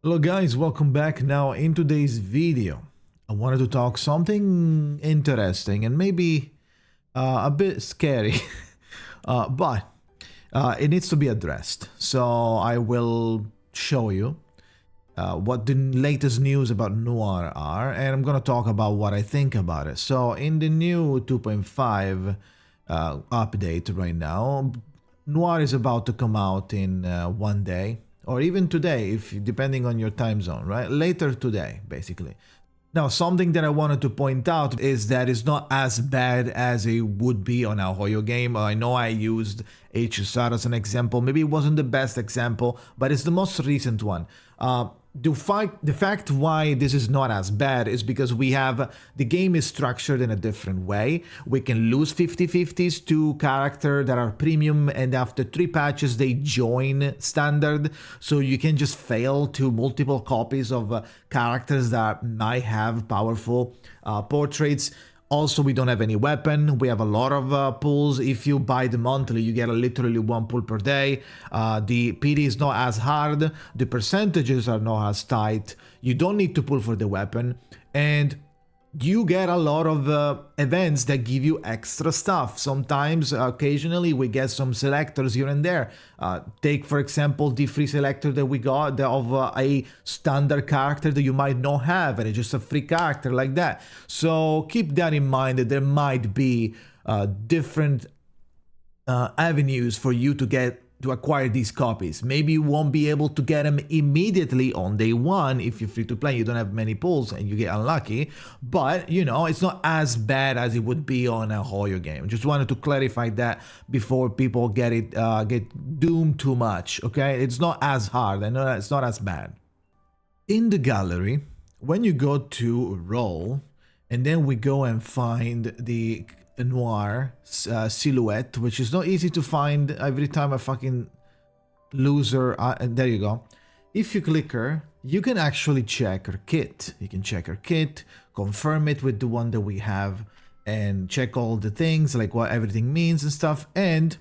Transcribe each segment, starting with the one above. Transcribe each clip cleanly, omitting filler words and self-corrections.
Hello guys, welcome back. Now in today's video, I wanted to talk something interesting and maybe a bit scary, but it needs to be addressed. So I will show you what the latest news about Noir are, and I'm gonna talk about what I think about it. So in the new 2.5 update right now, Noir is about to come out in one day, or even today, if depending on your time zone, right? Later today, basically. Now, something that I wanted to point out is that it's not as bad as it would be on a Hoyo game. I know I used HSR as an example. Maybe it wasn't the best example, but it's the most recent one. The fact why this is not as bad is because the game is structured in a different way. We can lose 50/50s to characters that are premium, and after 3 patches they join standard, so you can just fail to multiple copies of characters that might have powerful portraits. Also, we don't have any weapon. We have a lot of pulls. If you buy the monthly, you get literally 1 pull per day. The PD is not as hard. The percentages are not as tight. You don't need to pull for the weapon. And you get a lot of events that give you extra stuff. Sometimes, occasionally, we get some selectors here and there. Take, for example, the free selector that we got of a standard character that you might not have, and it's just a free character like that. So keep that in mind, that there might be different avenues for you to acquire these copies. Maybe you won't be able to get them immediately on day 1 if you're free to play, you don't have many pulls and you get unlucky, but you know, it's not as bad as it would be on a Hoyo game. Just wanted to clarify that before people get doomed too much, okay? It's not as hard, I know it's not as bad. In the gallery, when you go to role, and then we go and find the Noir silhouette, which is not easy to find every time I fucking lose her. There you go. If you click her, you can actually check her kit. You can check her kit, confirm it with the one that we have, and check all the things, like what everything means and stuff. And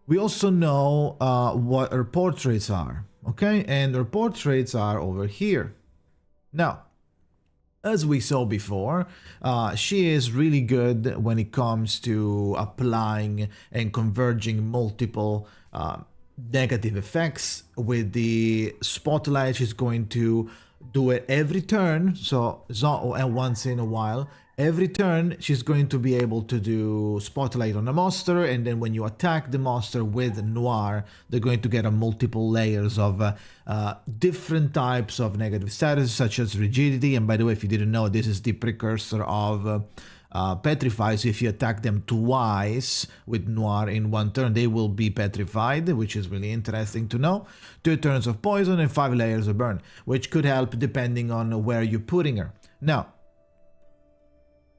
we also know what her portraits are, okay? And her portraits are over here. Now, as we saw before, she is really good when it comes to applying and converging multiple negative effects. With the spotlight, she's going to do it every turn, so it's not once in a while. Every turn, she's going to be able to do spotlight on a monster, and then when you attack the monster with Noir, they're going to get a multiple layers of different types of negative status, such as rigidity. And by the way, if you didn't know, this is the precursor of petrifies. If you attack them twice with Noir in 1 turn, they will be petrified, which is really interesting to know. 2 turns of poison and 5 layers of burn, which could help depending on where you're putting her. Now,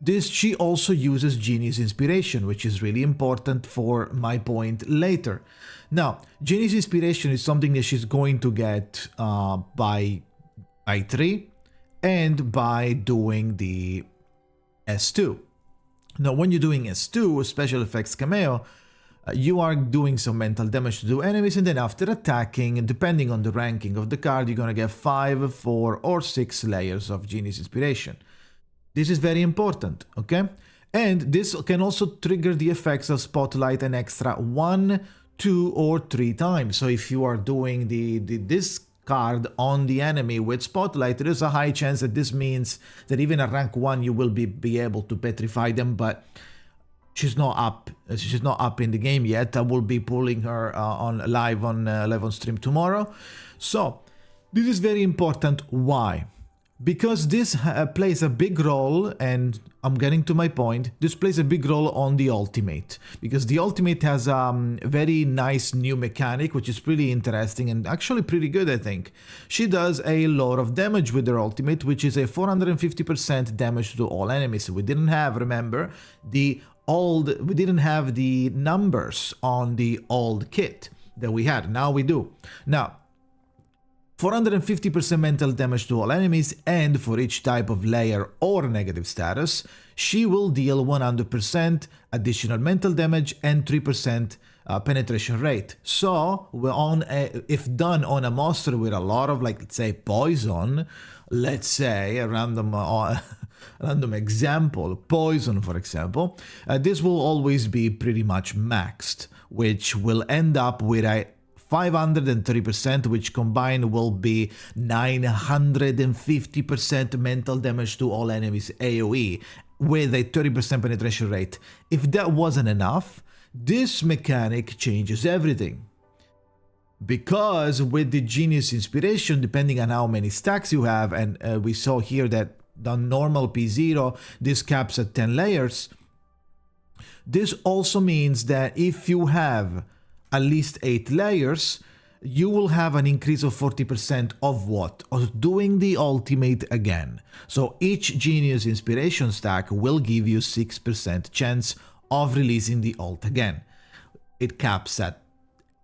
she also uses Genie's Inspiration, which is really important for my point later. Now, Genie's Inspiration is something that she's going to get by 3 and by doing the S2. Now, when you're doing S2, Special Effects Cameo, you are doing some mental damage to enemies, and then after attacking, depending on the ranking of the card, you're gonna get 5, 4, or 6 layers of Genie's Inspiration. This is very important, okay? And this can also trigger the effects of Spotlight an extra 1, 2, or 3 times. So if you are doing this card on the enemy with Spotlight, there is a high chance that this means that even at rank 1 you will be able to petrify them, but she's not up in the game yet. I will be pulling her live on stream tomorrow. So this is very important. Why? Because this plays a big role, and I'm getting to my point, this plays a big role on the ultimate. Because the ultimate has a very nice new mechanic, which is pretty interesting and actually pretty good, I think. She does a lot of damage with her ultimate, which is a 450% damage to all enemies. We didn't have, remember, we didn't have the numbers on the old kit that we had. Now we do. Now, 450% mental damage to all enemies, and for each type of layer or negative status, she will deal 100% additional mental damage and 3% penetration rate. So if done on a monster with a lot of, like, let's say poison, let's say a random random example, poison for example, this will always be pretty much maxed, which will end up with a 530%, which combined will be 950% mental damage to all enemies AoE with a 30% penetration rate. If that wasn't enough, this mechanic changes everything. Because with the Genius Inspiration, depending on how many stacks you have, and we saw here that the normal P0, this caps at 10 layers, this also means that if you have at least 8 layers, you will have an increase of 40% of what? Of doing the ultimate again. So each Genius Inspiration stack will give you 6% chance of releasing the ult again. It caps at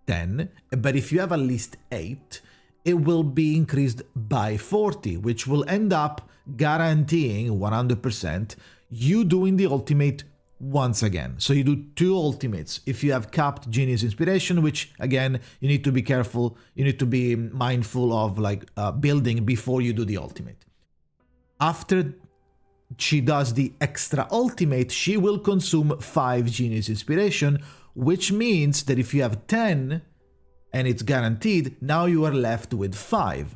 10, but if you have at least 8, it will be increased by 40, which will end up guaranteeing 100% you doing the ultimate once again. So you do 2 ultimates if you have capped Genius Inspiration, which again, you need to be careful, you need to be mindful of, like, building before you do the ultimate. After she does the extra ultimate, she will consume 5 Genius Inspiration, which means that if you have 10 and it's guaranteed, now you are left with 5.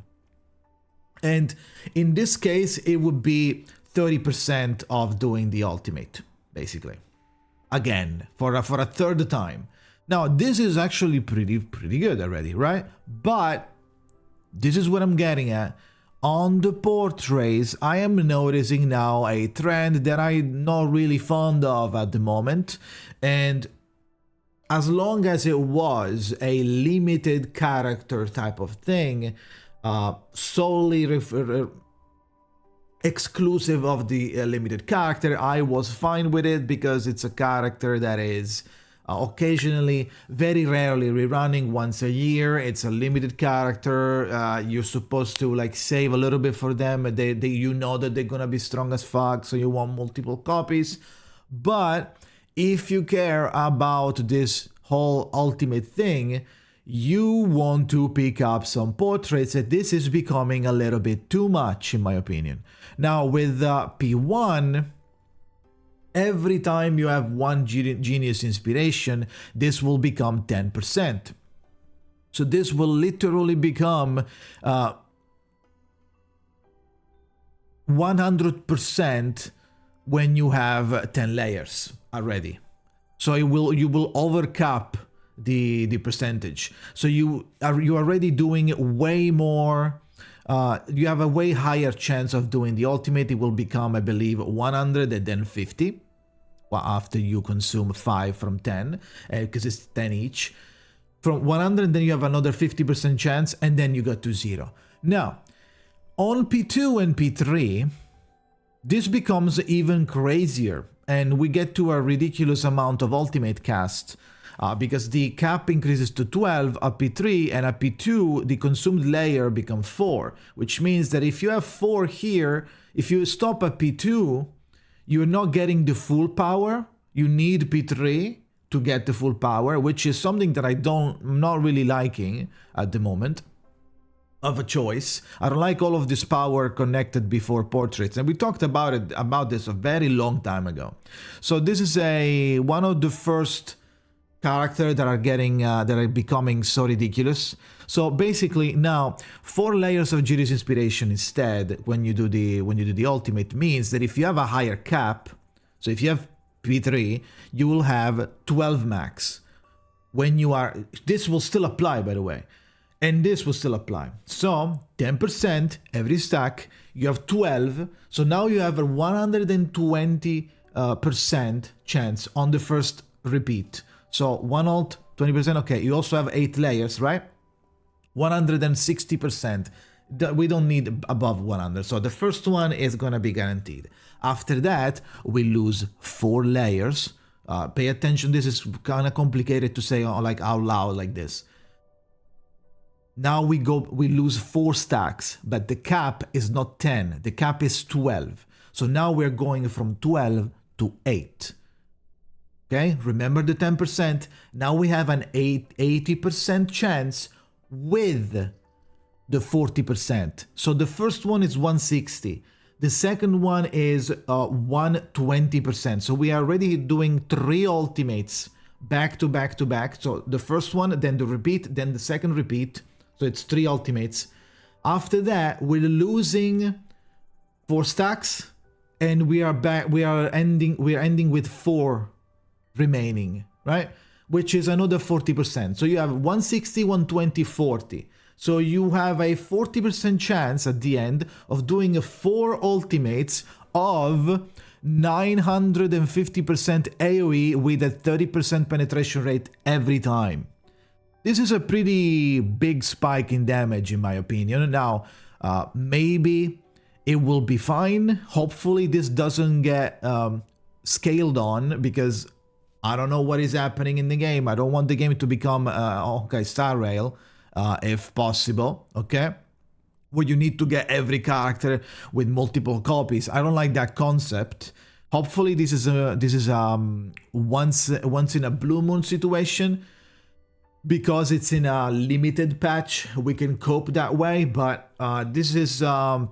And in this case, it would be 30% of doing the ultimate, basically. Again, for a third time. Now, this is actually pretty good already, right? But this is what I'm getting at. On the Portrays, I am noticing now a trend that I'm not really fond of at the moment. And as long as it was a limited character type of thing, solely exclusive of the limited character, I was fine with it because it's a character that is occasionally, very rarely rerunning once a year. It's a limited character. You're supposed to, like, save a little bit for them. You know that they're gonna be strong as fuck, so you want multiple copies. But if you care about this whole ultimate thing, you want to pick up some Portrays. This is becoming a little bit too much, in my opinion. Now, with P1, every time you have 1 Genius Inspiration, this will become 10%. So this will literally become 100% when you have 10 layers already. So you will overcap the percentage. So you are already doing way more. You have a way higher chance of doing the ultimate. It will become, I believe, 100 and then 50. Well, after you consume 5 from 10, because it's 10 each. From 100, then you have another 50% chance, and then you go to 0. Now, on P2 and P3, this becomes even crazier, and we get to a ridiculous amount of ultimate cast. Because the cap increases to 12 at P3, and at P2 the consumed layer becomes 4, which means that if you have 4 here, if you stop at P2, you're not getting the full power. You need P3 to get the full power, which is something that I'm not really liking at the moment of a choice. I don't like all of this power connected before portraits, and we talked about this a very long time ago. So this is one of the first characters that are becoming so ridiculous. So basically now 4 layers of Genius Inspiration instead when you do the ultimate means that if you have a higher cap, so if you have P3, you will have 12 max. This will still apply, by the way, and this will still apply. So 10% every stack, you have 12, so now you have a 120% chance on the first repeat. So 1 ult, 20%, okay, you also have 8 layers, right? 160%. We don't need above 100, so the first one is gonna be guaranteed. After that, we lose 4 layers. Pay attention, this is kind of complicated to say like out loud like this. Now we lose 4 stacks, but the cap is not 10, the cap is 12. So now we're going from 12 to 8. Okay, remember the 10%. Now we have an 80% chance with the 40%. So the first one is 160. The second one is 120%. So we are already doing 3 ultimates back to back to back. So the first one, then the repeat, then the second repeat. So it's 3 ultimates. After that, we're losing 4 stacks, and we are back. We're ending with 4 remaining, right? Which is another 40%. So you have 160, 120, 40. So you have a 40% chance at the end of doing 4 ultimates of 950% AoE with a 30% penetration rate every time. This is a pretty big spike in damage, in my opinion. Now, maybe it will be fine. Hopefully this doesn't get scaled on, because I don't know what is happening in the game. I don't want the game to become Star Rail, if possible, okay? Where you need to get every character with multiple copies. I don't like that concept. Hopefully this is once in a blue moon situation, because it's in a limited patch. We can cope that way, but this is a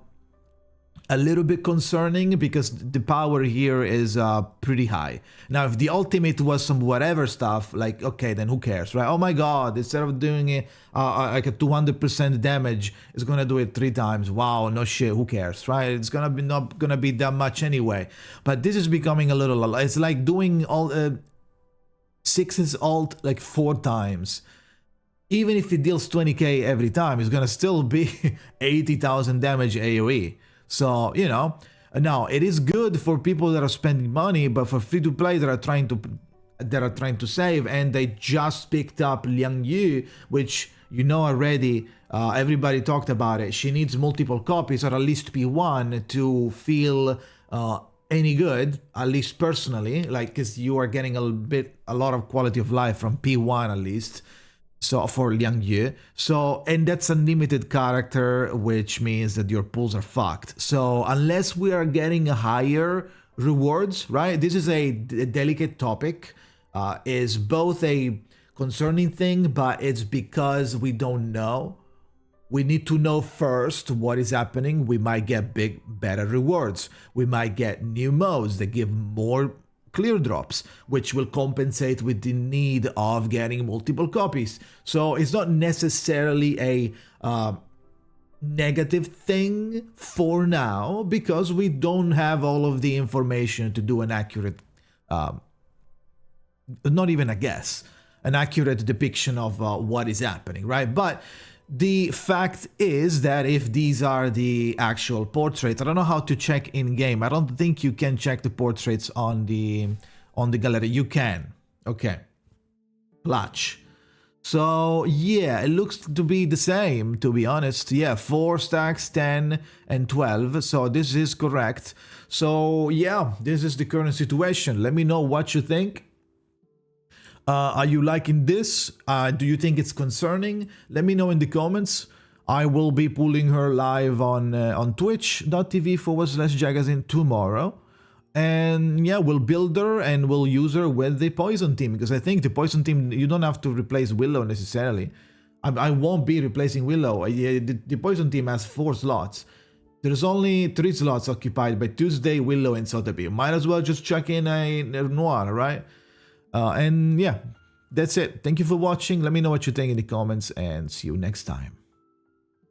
little bit concerning, because the power here is pretty high. Now, if the ultimate was some whatever stuff, like, okay, then who cares, right? Oh my god, instead of doing it like a 200% damage, it's gonna do it 3 times. Wow, no shit, who cares, right? It's gonna be not gonna be that much anyway. But this is becoming a little, it's like doing all 6's ult like 4 times. Even if it deals 20k every time, it's gonna still be 80,000 damage AoE. So, you know, now it is good for people that are spending money, but for free-to-play that are trying to save, and they just picked up Liang Yu, which you know already, everybody talked about it. She needs multiple copies, or at least P1, to feel any good, at least personally, like, because you are getting a lot of quality of life from P1 at least. So for Liang Yu, so, and that's a limited character, which means that your pools are fucked. So unless we are getting higher rewards, right? This is a delicate topic, is both a concerning thing, but it's because we don't know. We need to know first what is happening. We might get better rewards. We might get new modes that give more clear drops, which will compensate with the need of getting multiple copies. So it's not necessarily a negative thing for now, because we don't have all of the information to do an accurate, not even a guess, an accurate depiction of what is happening, right? But the fact is that if these are the actual portraits, I don't know how to check in game. I don't think you can check the portraits on the gallery. You can. Okay. Clutch. So yeah, it looks to be the same, to be honest. Yeah, 4 stacks, 10 and 12. So this is correct. So yeah, this is the current situation. Let me know what you think. Are you liking this? Do you think it's concerning? Let me know in the comments. I will be pulling her live on twitch.tv/Jakazin tomorrow. And yeah, we'll build her and we'll use her with the Poison team, because I think the Poison team, you don't have to replace Willow necessarily. I won't be replacing Willow. The Poison team has 4 slots. There's only 3 slots occupied by Tuesday, Willow, and Sotheby. Might as well just chuck in a Noir, right? And yeah, that's it. Thank you for watching. Let me know what you think in the comments, and see you next time.